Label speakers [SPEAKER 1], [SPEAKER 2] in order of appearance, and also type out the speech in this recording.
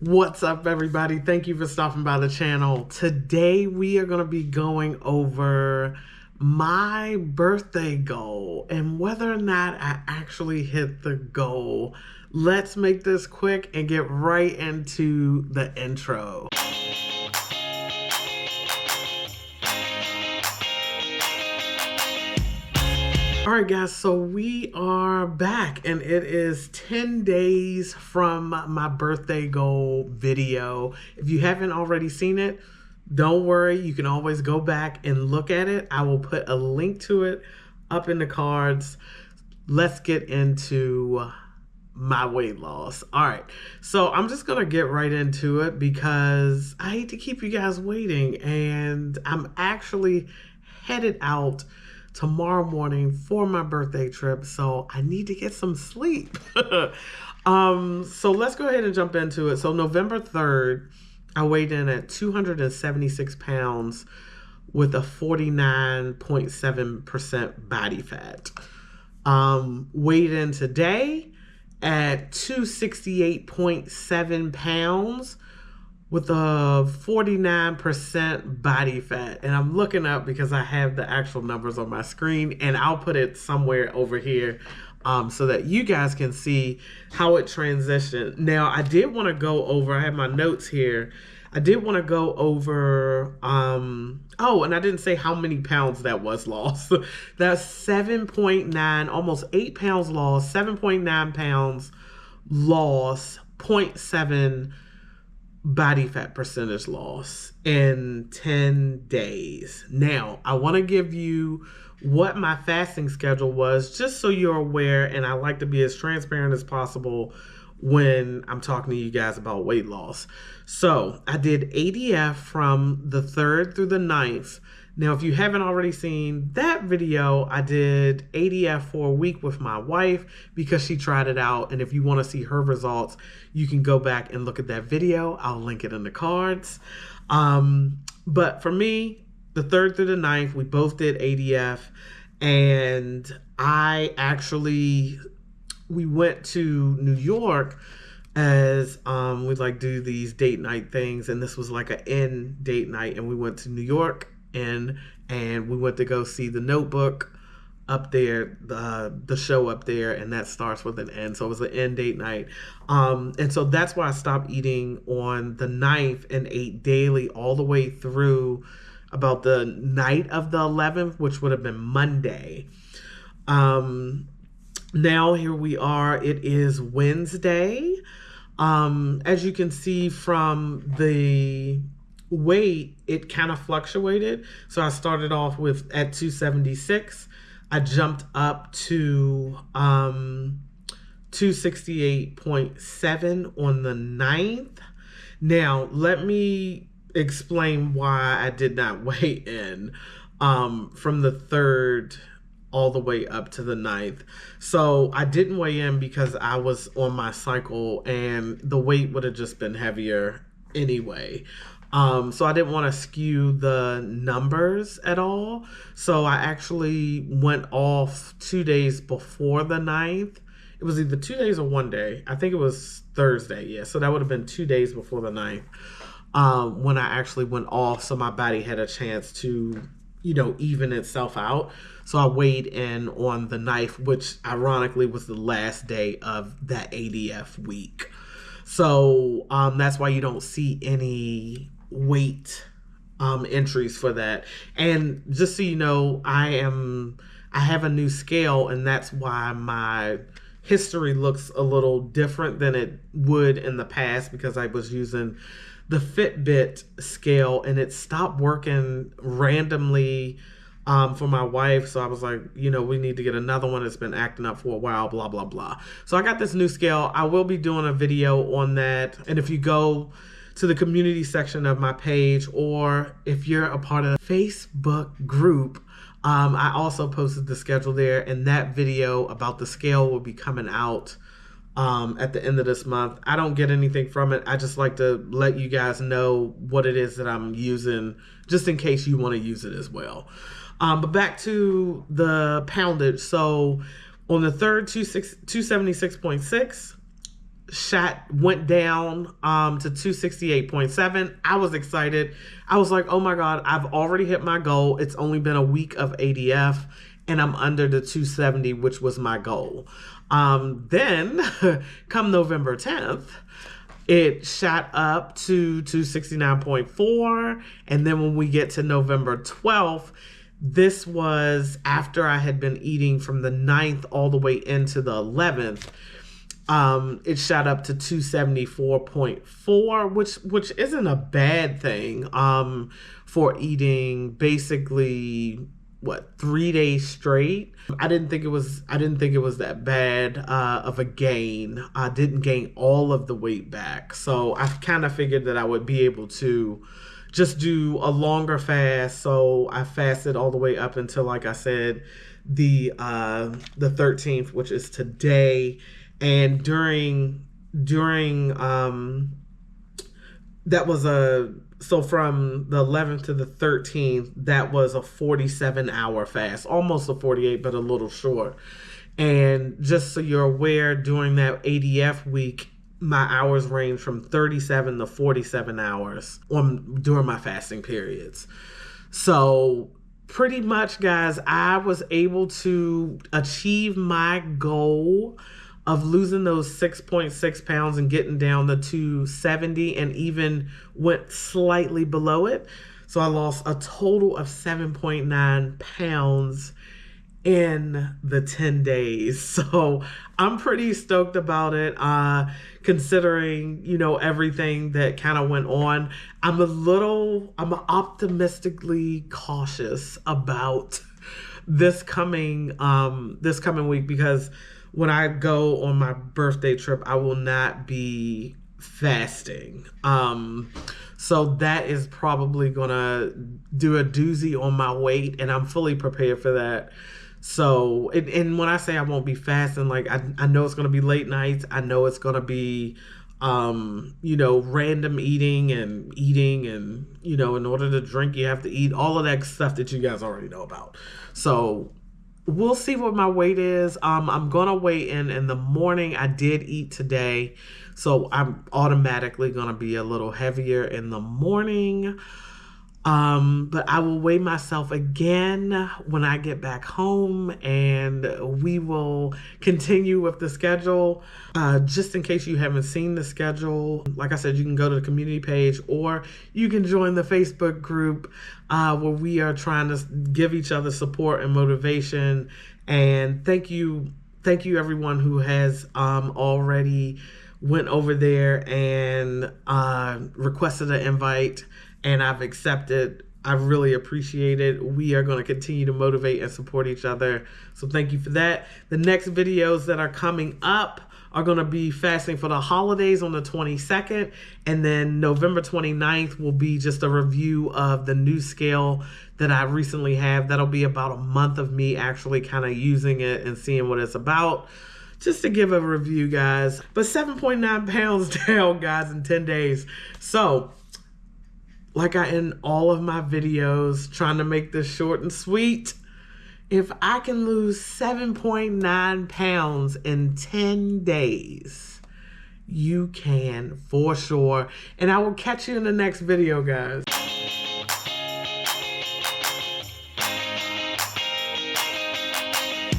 [SPEAKER 1] What's up, everybody? Thank you for stopping by the channel. Today we are going to be going over my birthday goal and whether or not I actually hit the goal. Let's make this quick and get right into the intro. All right, guys, so we are back and it is 10 days from my birthday goal video. If you haven't already seen it, don't worry. You can always go back and look at it. I will put a link to it up in the cards. Let's get into my weight loss. All right, so I'm just gonna get right into it because I hate to keep you guys waiting, and I'm actually headed out tomorrow morning for my birthday trip, so I need to get some sleep. So let's go ahead and jump into it. So November 3rd, I weighed in at 276 pounds with a 49.7% body fat. Weighed in today at 268.7 pounds with a 49% body fat. And I'm looking up because I have the actual numbers on my screen, and I'll put it somewhere over here so that you guys can see how it transitioned. Now, I did want to go over, I have my notes here. I did want to go over, oh, and I didn't say how many pounds that was lost. That's 7.9, almost 8 pounds lost, 7.9 pounds lost, 0.7 body fat percentage loss in 10 days. Now, I want to give you what my fasting schedule was, just so you're aware, and I like to be as transparent as possible when I'm talking to you guys about weight loss. So I did ADF from the 3rd through the 9th. Now, if you haven't already seen that video, I did ADF for a week with my wife because she tried it out. And if you want to see her results, you can go back and look at that video. I'll link it in the cards. But for me, the 3rd through the 9th, we both did ADF. And we went to New York as we like do these date night things. And this was like an in date night. And we went to New York and we went to go see The Notebook up there, the show up there, and that starts with an N, so it was an end date night. And so that's why I stopped eating on the 9th and ate daily all the way through about the night of the 11th, which would have been Monday. Now here we are, it is Wednesday. As you can see from the weight, it kind of fluctuated. So I started off at 276. I jumped up to 268.7 on the 9th. Now, let me explain why I did not weigh in from the 3rd all the way up to the 9th. So I didn't weigh in because I was on my cycle and the weight would have just been heavier anyway. So I didn't want to skew the numbers at all. So I actually went off 2 days before the 9th. It was either 2 days or 1 day. I think it was Thursday. Yeah. So that would have been 2 days before the 9th when I actually went off. So my body had a chance to, even itself out. So I weighed in on the 9th, which ironically was the last day of that ADF week. So that's why you don't see any weight entries for that. And just so you know, I have a new scale, and that's why my history looks a little different than it would in the past, because I was using the Fitbit scale and it stopped working randomly for my wife. So I was like, we need to get another one. It's been acting up for a while, blah, blah, blah. So I got this new scale. I will be doing a video on that. And if you go to the community section of my page, or if you're a part of the Facebook group, I also posted the schedule there, and that video about the scale will be coming out at the end of this month. I don't get anything from it. I just like to let you guys know what it is that I'm using, just in case you want to use it as well. But back to the poundage. So on the 3rd, 276.6, went down to 268.7. I was excited. I was like, oh my God, I've already hit my goal. It's only been a week of ADF and I'm under the 270, which was my goal. Then come November 10th, it shot up to 269.4. And then when we get to November 12th, this was after I had been eating from the 9th all the way into the 11th. It shot up to 274.4, which isn't a bad thing for eating basically 3 days straight. I didn't think it was that bad of a gain. I didn't gain all of the weight back, so I kind of figured that I would be able to just do a longer fast. So I fasted all the way up until, like I said, the 13th, which is today. And during that was so from the 11th to the 13th, that was a 47-hour fast, almost a 48, but a little short. And just so you're aware, during that ADF week, my hours range from 37 to 47 hours during my fasting periods. So pretty much, guys, I was able to achieve my goal of losing those 6.6 pounds and getting down to 270, and even went slightly below it. So I lost a total of 7.9 pounds in the 10 days. So I'm pretty stoked about it, considering, everything that kind of went on. I'm optimistically cautious about this coming week, because when I go on my birthday trip, I will not be fasting. So that is probably gonna do a doozy on my weight, and I'm fully prepared for that. So, and when I say I won't be fasting, like I know it's gonna be late nights. I know it's gonna be, random eating, and in order to drink, you have to eat, all of that stuff that you guys already know about. So we'll see what my weight is. I'm gonna weigh in the morning. I did eat today, so I'm automatically gonna be a little heavier in the morning. But I will weigh myself again when I get back home, and we will continue with the schedule. Just in case you haven't seen the schedule, like I said, you can go to the community page, or you can join the Facebook group where we are trying to give each other support and motivation. And thank you everyone who has already went over there and requested an invite, and I've accepted. I really appreciate it. We are going to continue to motivate and support each other. So thank you for that. The next videos that are coming up are going to be fasting for the holidays on the 22nd. And then November 29th will be just a review of the new scale that I recently have. That'll be about a month of me actually kind of using it and seeing what it's about. Just to give a review, guys. But 7.9 pounds down, guys, in 10 days. So, like I end all of my videos, trying to make this short and sweet, if I can lose 7.9 pounds in 10 days, you can for sure. And I will catch you in the next video, guys.